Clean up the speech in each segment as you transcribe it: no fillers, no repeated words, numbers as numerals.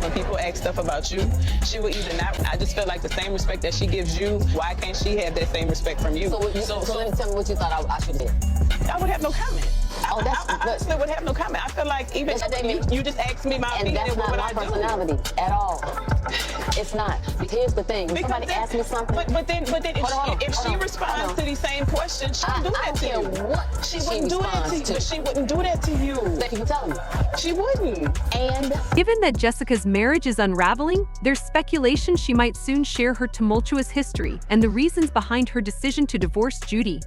when people ask stuff about you, she will either not. I just feel like the same respect that she gives you, why can't she have that same respect from you? So let me tell me what you thought I should do. I would have no comment. Oh, I honestly would have no comment. I feel like even you just asked me my opinion and what would that's not I my personality at all. It's not. Here's the thing. When somebody asks me something, but then if she responds to these same questions, she wouldn't do that to you. I don't care what she wouldn't do that to you. But she wouldn't do that to you. Thank you for telling me. She wouldn't. And given that Jessica's marriage is unraveling, there's speculation she might soon share her tumultuous history and the reasons behind her decision to divorce Judy.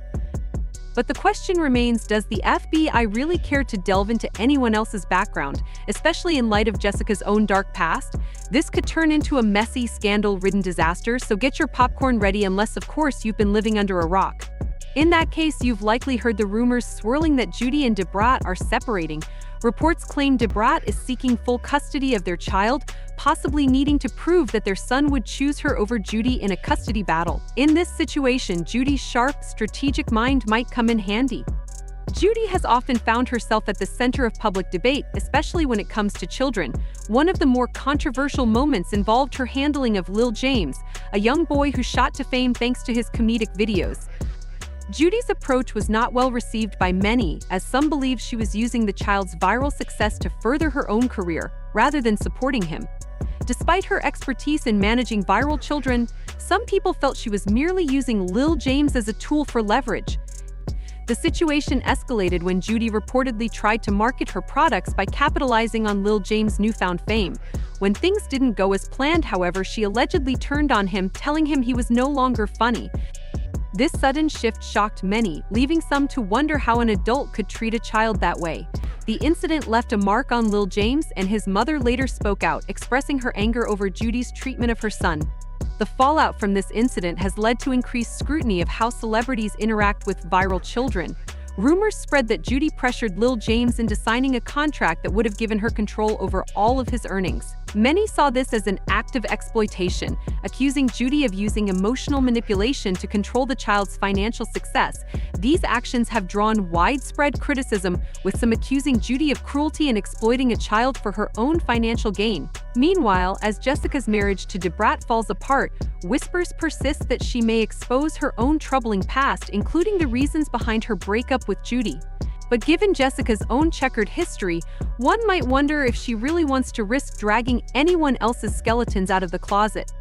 But the question remains, does the FBI really care to delve into anyone else's background, especially in light of Jessica's own dark past? This could turn into a messy, scandal-ridden disaster, so get your popcorn ready unless, of course, you've been living under a rock. In that case, you've likely heard the rumors swirling that Judy and DaBrat are separating. Reports claim DaBrat is seeking full custody of their child, possibly needing to prove that their son would choose her over Judy in a custody battle. In this situation, Judy's sharp, strategic mind might come in handy. Judy has often found herself at the center of public debate, especially when it comes to children. One of the more controversial moments involved her handling of Lil James, a young boy who shot to fame thanks to his comedic videos. Judy's approach was not well received by many, as some believed she was using the child's viral success to further her own career, rather than supporting him. Despite her expertise in managing viral children, some people felt she was merely using Lil James as a tool for leverage. The situation escalated when Judy reportedly tried to market her products by capitalizing on Lil James' newfound fame. When things didn't go as planned, however, she allegedly turned on him, telling him he was no longer funny. This sudden shift shocked many, leaving some to wonder how an adult could treat a child that way. The incident left a mark on Lil James, and his mother later spoke out, expressing her anger over Judy's treatment of her son. The fallout from this incident has led to increased scrutiny of how celebrities interact with viral children. Rumors spread that Judy pressured Lil James into signing a contract that would have given her control over all of his earnings. Many saw this as an act of exploitation, accusing Judy of using emotional manipulation to control the child's financial success. These actions have drawn widespread criticism, with some accusing Judy of cruelty and exploiting a child for her own financial gain. Meanwhile, as Jessica's marriage to DaBrat falls apart, whispers persist that she may expose her own troubling past, including the reasons behind her breakup with Judy. But given Jessica's own checkered history, one might wonder if she really wants to risk dragging anyone else's skeletons out of the closet.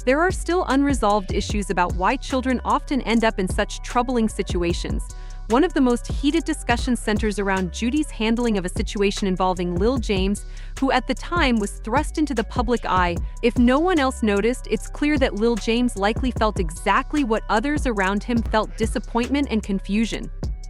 There are still unresolved issues about why children often end up in such troubling situations. One of the most heated discussions centers around Judy's handling of a situation involving Lil James, who at the time was thrust into the public eye. If no one else noticed, it's clear that Lil James likely felt exactly what others around him felt: disappointment and confusion.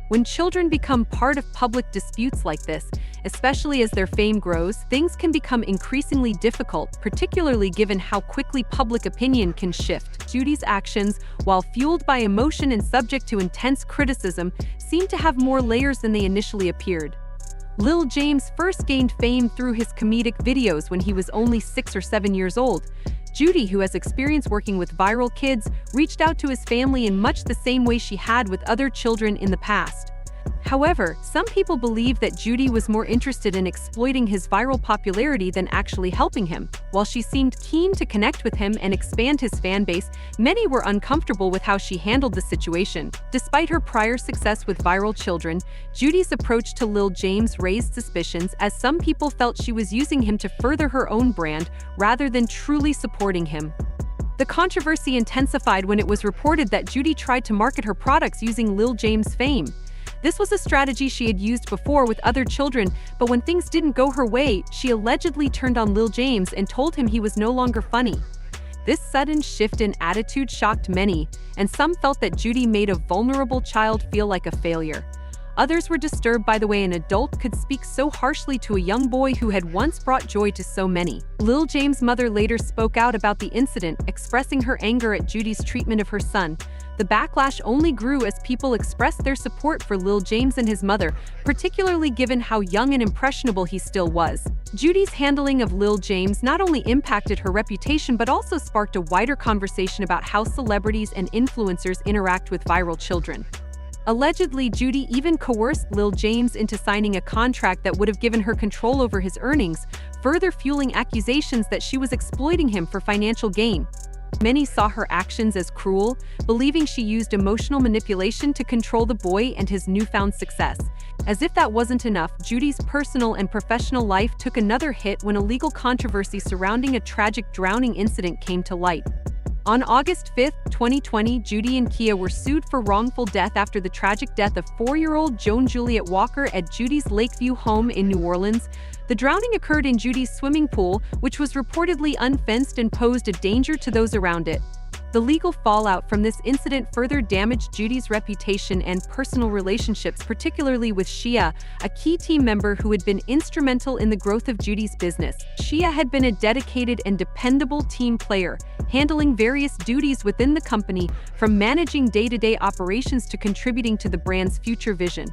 When children become part of public disputes like this, especially as their fame grows, things can become increasingly difficult, particularly given how quickly public opinion can shift. Judy's actions, while fueled by emotion and subject to intense criticism, seem to have more layers than they initially appeared. Lil James first gained fame through his comedic videos when he was only 6 or 7 years old. Judy, who has experience working with viral kids, reached out to his family in much the same way she had with other children in the past. However, some people believe that Judy was more interested in exploiting his viral popularity than actually helping him. While she seemed keen to connect with him and expand his fan base, many were uncomfortable with how she handled the situation. Despite her prior success with viral children, Judy's approach to Lil James raised suspicions, as some people felt she was using him to further her own brand rather than truly supporting him. The controversy intensified when it was reported that Judy tried to market her products using Lil James' fame. This was a strategy she had used before with other children, but when things didn't go her way, she allegedly turned on Lil James and told him he was no longer funny. This sudden shift in attitude shocked many, and some felt that Judy made a vulnerable child feel like a failure. Others were disturbed by the way an adult could speak so harshly to a young boy who had once brought joy to so many. Lil James' mother later spoke out about the incident, expressing her anger at Judy's treatment of her son. The backlash only grew as people expressed their support for Lil James and his mother, particularly given how young and impressionable he still was. Judy's handling of Lil James not only impacted her reputation but also sparked a wider conversation about how celebrities and influencers interact with viral children. Allegedly, Judy even coerced Lil James into signing a contract that would have given her control over his earnings, further fueling accusations that she was exploiting him for financial gain. Many saw her actions as cruel, believing she used emotional manipulation to control the boy and his newfound success. As if that wasn't enough, Judy's personal and professional life took another hit when a legal controversy surrounding a tragic drowning incident came to light. On August 5, 2020, Judy and Kia were sued for wrongful death after the tragic death of 4-year-old Joan Juliet Walker at Judy's Lakeview home in New Orleans. The drowning occurred in Judy's swimming pool, which was reportedly unfenced and posed a danger to those around it. The legal fallout from this incident further damaged Judy's reputation and personal relationships, particularly with Shia, a key team member who had been instrumental in the growth of Judy's business. Shia had been a dedicated and dependable team player, handling various duties within the company, from managing day-to-day operations to contributing to the brand's future vision.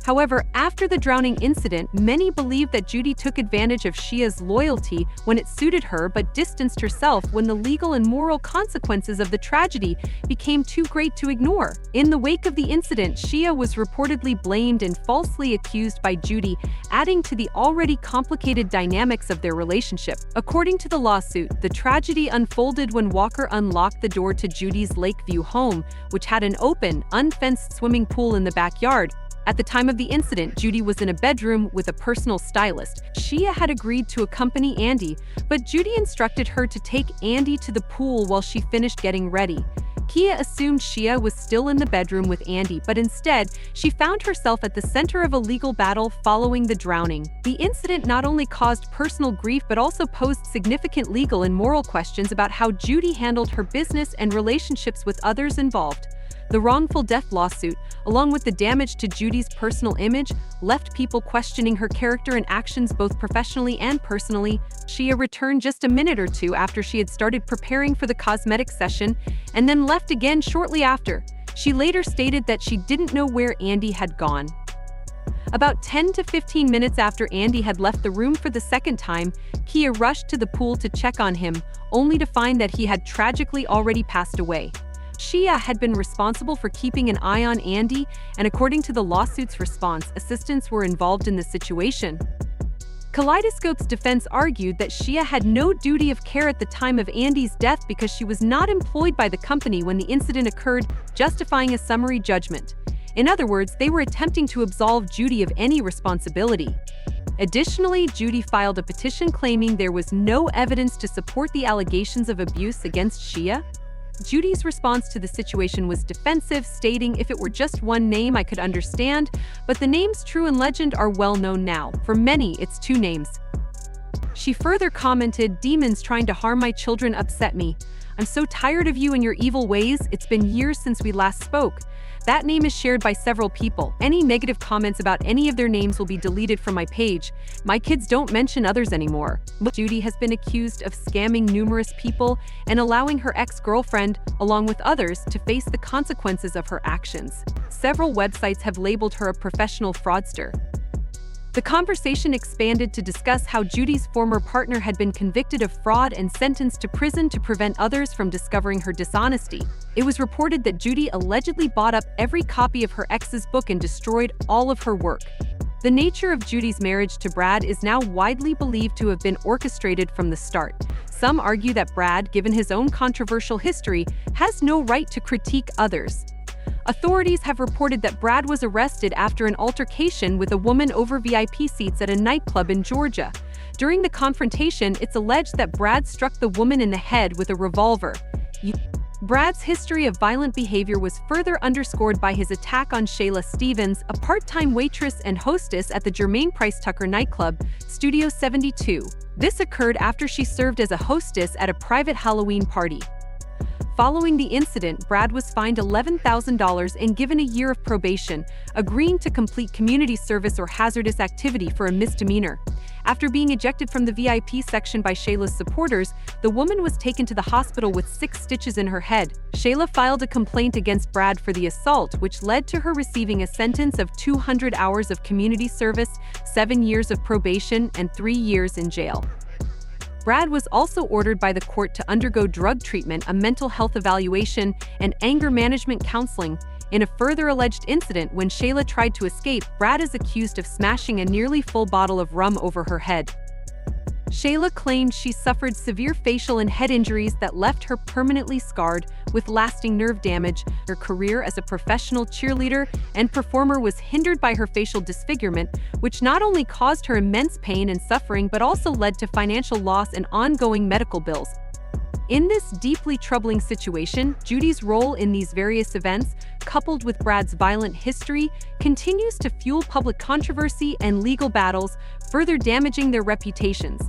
However, after the drowning incident, many believe that Judy took advantage of Shia's loyalty when it suited her but distanced herself when the legal and moral consequences of the tragedy became too great to ignore. In the wake of the incident, Shia was reportedly blamed and falsely accused by Judy, adding to the already complicated dynamics of their relationship. According to the lawsuit, the tragedy unfolded when Walker unlocked the door to Judy's Lakeview home, which had an open, unfenced swimming pool in the backyard. At the time of the incident, Judy was in a bedroom with a personal stylist. Shia had agreed to accompany Andy, but Judy instructed her to take Andy to the pool while she finished getting ready. Kia assumed Shia was still in the bedroom with Andy, but instead, she found herself at the center of a legal battle following the drowning. The incident not only caused personal grief but also posed significant legal and moral questions about how Judy handled her business and relationships with others involved. The wrongful death lawsuit, along with the damage to Judy's personal image, left people questioning her character and actions both professionally and personally. Shia returned just a minute or two after she had started preparing for the cosmetic session, and then left again shortly after. She later stated that she didn't know where Andy had gone. About 10 to 15 minutes after Andy had left the room for the second time, Kia rushed to the pool to check on him, only to find that he had tragically already passed away. Shia had been responsible for keeping an eye on Andy, and according to the lawsuit's response, assistants were involved in the situation. Kaleidoscope's defense argued that Shia had no duty of care at the time of Andy's death because she was not employed by the company when the incident occurred, justifying a summary judgment. In other words, they were attempting to absolve Judy of any responsibility. Additionally, Judy filed a petition claiming there was no evidence to support the allegations of abuse against Shia. Judy's response to the situation was defensive, stating, "If it were just one name, I could understand, but the names True and Legend are well known now. For many, it's two names." She further commented, "Demons trying to harm my children upset me. I'm so tired of you and your evil ways. It's been years since we last spoke." That name is shared by several people. Any negative comments about any of their names will be deleted from my page. My kids don't mention others anymore. Judy has been accused of scamming numerous people and allowing her ex-girlfriend, along with others, to face the consequences of her actions. Several websites have labeled her a professional fraudster. The conversation expanded to discuss how Judy's former partner had been convicted of fraud and sentenced to prison to prevent others from discovering her dishonesty. It was reported that Judy allegedly bought up every copy of her ex's book and destroyed all of her work. The nature of Judy's marriage to Brat is now widely believed to have been orchestrated from the start. Some argue that Brat, given his own controversial history, has no right to critique others. Authorities have reported that Brat was arrested after an altercation with a woman over VIP seats at a nightclub in Georgia. During the confrontation, it's alleged that Brat struck the woman in the head with a revolver. Brat's history of violent behavior was further underscored by his attack on Shayla Stevens, a part-time waitress and hostess at the Jermaine Price Tucker nightclub, Studio 72. This occurred after she served as a hostess at a private Halloween party. Following the incident, Brat was fined $11,000 and given a year of probation, agreeing to complete community service or hazardous activity for a misdemeanor. After being ejected from the VIP section by Shayla's supporters, the woman was taken to the hospital with 6 stitches in her head. Shayla filed a complaint against Brat for the assault, which led to her receiving a sentence of 200 hours of community service, 7 years of probation, and 3 years in jail. Brat was also ordered by the court to undergo drug treatment, a mental health evaluation, and anger management counseling. In a further alleged incident when Shayla tried to escape, Brat is accused of smashing a nearly full bottle of rum over her head. Shayla claimed she suffered severe facial and head injuries that left her permanently scarred, with lasting nerve damage. Her career as a professional cheerleader and performer was hindered by her facial disfigurement, which not only caused her immense pain and suffering but also led to financial loss and ongoing medical bills. In this deeply troubling situation, Judy's role in these various events, coupled with Brad's violent history, continues to fuel public controversy and legal battles, further damaging their reputations.